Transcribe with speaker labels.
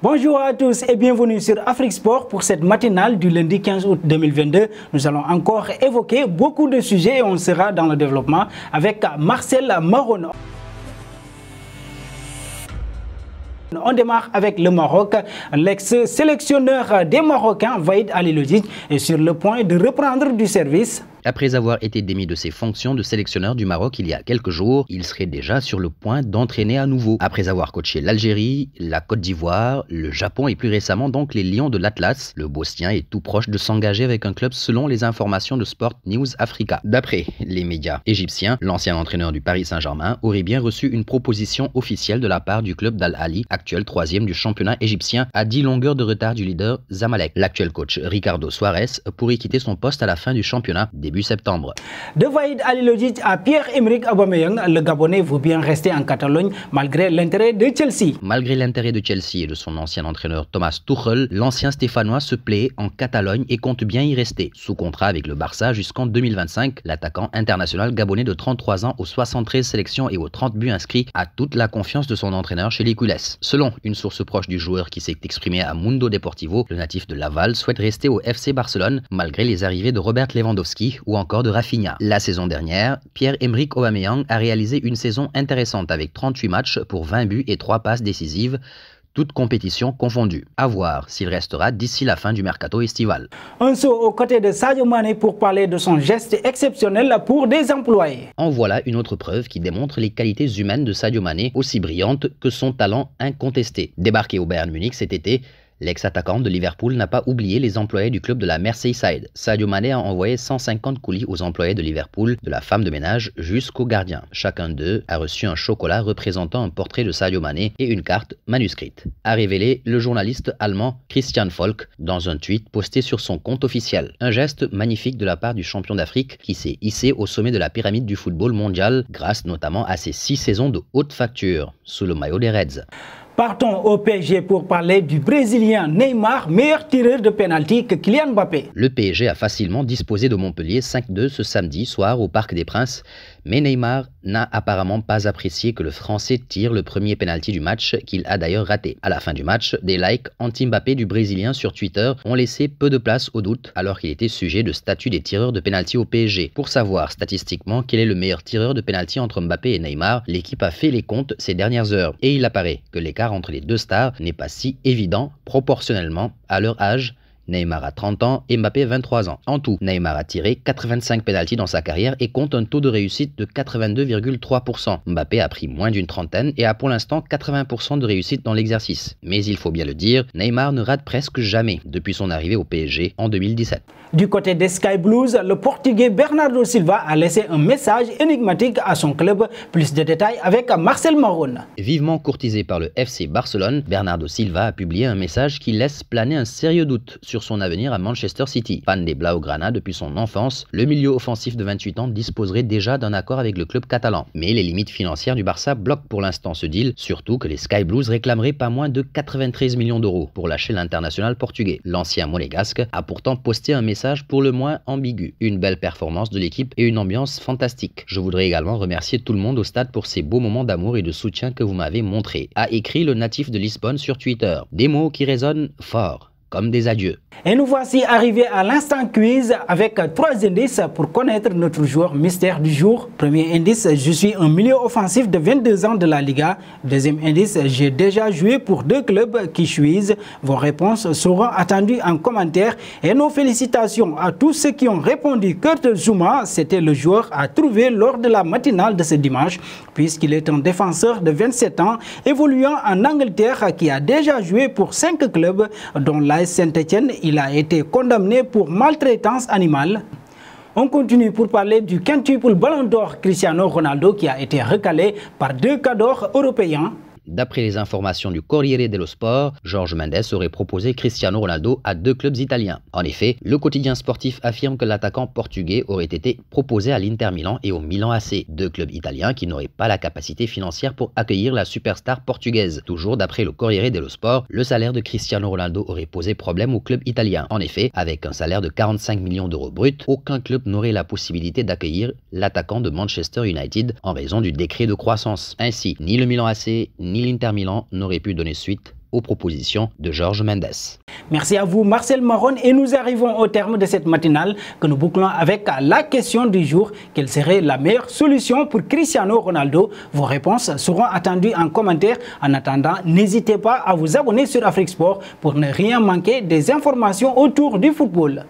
Speaker 1: Bonjour à tous et bienvenue sur Afrique Sport pour cette matinale du lundi 15 août 2022. Nous allons encore évoquer beaucoup de sujets et on sera dans le développement avec Marcel Maron. On démarre avec le Maroc. L'ex-sélectionneur des Marocains, Waïd Halilhodji, est sur le point de reprendre du service.
Speaker 2: Après avoir été démis de ses fonctions de sélectionneur du Maroc il y a quelques jours, il serait déjà sur le point d'entraîner à nouveau. Après avoir coaché l'Algérie, la Côte d'Ivoire, le Japon et plus récemment donc les Lions de l'Atlas, le Bosnien est tout proche de s'engager avec un club selon les informations de Sport News Africa. D'après les médias égyptiens, l'ancien entraîneur du Paris Saint-Germain aurait bien reçu une proposition officielle de la part du club d'Al Ahly, actuel 3e du championnat égyptien, à 10 longueurs de retard du leader Zamalek. L'actuel coach Ricardo Soares pourrait quitter son poste à la fin du championnat début septembre.
Speaker 1: De Waïd Halilhodji à Pierre-Emerick Aubameyang, le Gabonais veut bien rester en Catalogne malgré l'intérêt de Chelsea.
Speaker 2: Malgré l'intérêt de Chelsea et de son ancien entraîneur Thomas Tuchel, l'ancien Stéphanois se plaît en Catalogne et compte bien y rester. Sous contrat avec le Barça jusqu'en 2025, l'attaquant international gabonais de 33 ans aux 73 sélections et aux 30 buts inscrits a toute la confiance de son entraîneur chez les culés. Selon une source proche du joueur qui s'est exprimée à Mundo Deportivo, le natif de Laval souhaite rester au FC Barcelone malgré les arrivées de Robert Lewandowski ou encore de Rafinha. La saison dernière, Pierre-Emerick Aubameyang a réalisé une saison intéressante avec 38 matchs pour 20 buts et 3 passes décisives, toutes compétitions confondues. À voir s'il restera d'ici la fin du mercato estival.
Speaker 1: Un saut aux côtés de Sadio Mané pour parler de son geste exceptionnel pour des employés.
Speaker 2: En voilà une autre preuve qui démontre les qualités humaines de Sadio Mané, aussi brillantes que son talent incontesté. Débarqué au Bayern Munich cet été, l'ex-attaquant de Liverpool n'a pas oublié les employés du club de la Merseyside. Sadio Mané a envoyé 150 colis aux employés de Liverpool, de la femme de ménage jusqu'au gardien. Chacun d'eux a reçu un chocolat représentant un portrait de Sadio Mané et une carte manuscrite, a révélé le journaliste allemand Christian Volk dans un tweet posté sur son compte officiel. Un geste magnifique de la part du champion d'Afrique qui s'est hissé au sommet de la pyramide du football mondial grâce notamment à ses 6 saisons de haute facture sous le maillot des Reds.
Speaker 1: Partons au PSG pour parler du Brésilien Neymar, meilleur tireur de pénalty que Kylian Mbappé.
Speaker 2: Le PSG a facilement disposé de Montpellier 5-2 ce samedi soir au Parc des Princes, mais Neymar n'a apparemment pas apprécié que le Français tire le premier pénalty du match, qu'il a d'ailleurs raté. À la fin du match, des likes anti-Mbappé du Brésilien sur Twitter ont laissé peu de place au doute, alors qu'il était sujet de statut des tireurs de pénalty au PSG. Pour savoir statistiquement quel est le meilleur tireur de pénalty entre Mbappé et Neymar, l'équipe a fait les comptes ces dernières heures, et il apparaît que l'écart entre les deux stars n'est pas si évident proportionnellement à leur âge. Neymar a 30 ans et Mbappé 23 ans. En tout, Neymar a tiré 85 pénaltys dans sa carrière et compte un taux de réussite de 82,3%. Mbappé a pris moins d'une trentaine et a pour l'instant 80% de réussite dans l'exercice. Mais il faut bien le dire, Neymar ne rate presque jamais depuis son arrivée au PSG en 2017.
Speaker 1: Du côté des Sky Blues, le Portugais Bernardo Silva a laissé un message énigmatique à son club. Plus de détails avec Marcel Maron.
Speaker 2: Vivement courtisé par le FC Barcelone, Bernardo Silva a publié un message qui laisse planer un sérieux doute sur son avenir à Manchester City. Fan des Blaugrana depuis son enfance, le milieu offensif de 28 ans disposerait déjà d'un accord avec le club catalan. Mais les limites financières du Barça bloquent pour l'instant ce deal, surtout que les Sky Blues réclameraient pas moins de 93 millions d'euros pour lâcher l'international portugais. L'ancien monégasque a pourtant posté un message pour le moins ambigu. Une belle performance de l'équipe et une ambiance fantastique. Je voudrais également remercier tout le monde au stade pour ces beaux moments d'amour et de soutien que vous m'avez montrés, a écrit le natif de Lisbonne sur Twitter. Des mots qui résonnent fort, comme des adieux.
Speaker 1: Et nous voici arrivés à l'instant quiz avec 3 indices pour connaître notre joueur mystère du jour. Premier indice, je suis un milieu offensif de 22 ans de la Liga. Deuxième indice, j'ai déjà joué pour 2 clubs qui chuisent. Vos réponses seront attendues en commentaire. Et nos félicitations à tous ceux qui ont répondu. Kurt Zouma, c'était le joueur à trouver lors de la matinale de ce dimanche, puisqu'il est un défenseur de 27 ans, évoluant en Angleterre, qui a déjà joué pour 5 clubs, dont l'AS Saint-Etienne. Il a été condamné pour maltraitance animale. On continue pour parler du quintuple Ballon d'Or Cristiano Ronaldo qui a été recalé par 2 cadors européens.
Speaker 2: D'après les informations du Corriere dello Sport, Jorge Mendes aurait proposé Cristiano Ronaldo à 2 clubs italiens. En effet, le quotidien sportif affirme que l'attaquant portugais aurait été proposé à l'Inter Milan et au Milan AC, 2 clubs italiens qui n'auraient pas la capacité financière pour accueillir la superstar portugaise. Toujours d'après le Corriere dello Sport, le salaire de Cristiano Ronaldo aurait posé problème au club italien. En effet, avec un salaire de 45 millions d'euros bruts, aucun club n'aurait la possibilité d'accueillir l'attaquant de Manchester United en raison du décret de croissance. Ainsi, ni le Milan AC, ni l'Inter Milan n'auraient pu donner suite aux propositions de Jorge Mendes.
Speaker 1: Merci à vous Marcel Maron et nous arrivons au terme de cette matinale que nous bouclons avec la question du jour. Quelle serait la meilleure solution pour Cristiano Ronaldo? Vos réponses seront attendues en commentaire. En attendant, n'hésitez pas à vous abonner sur Afrique Sport pour ne rien manquer des informations autour du football.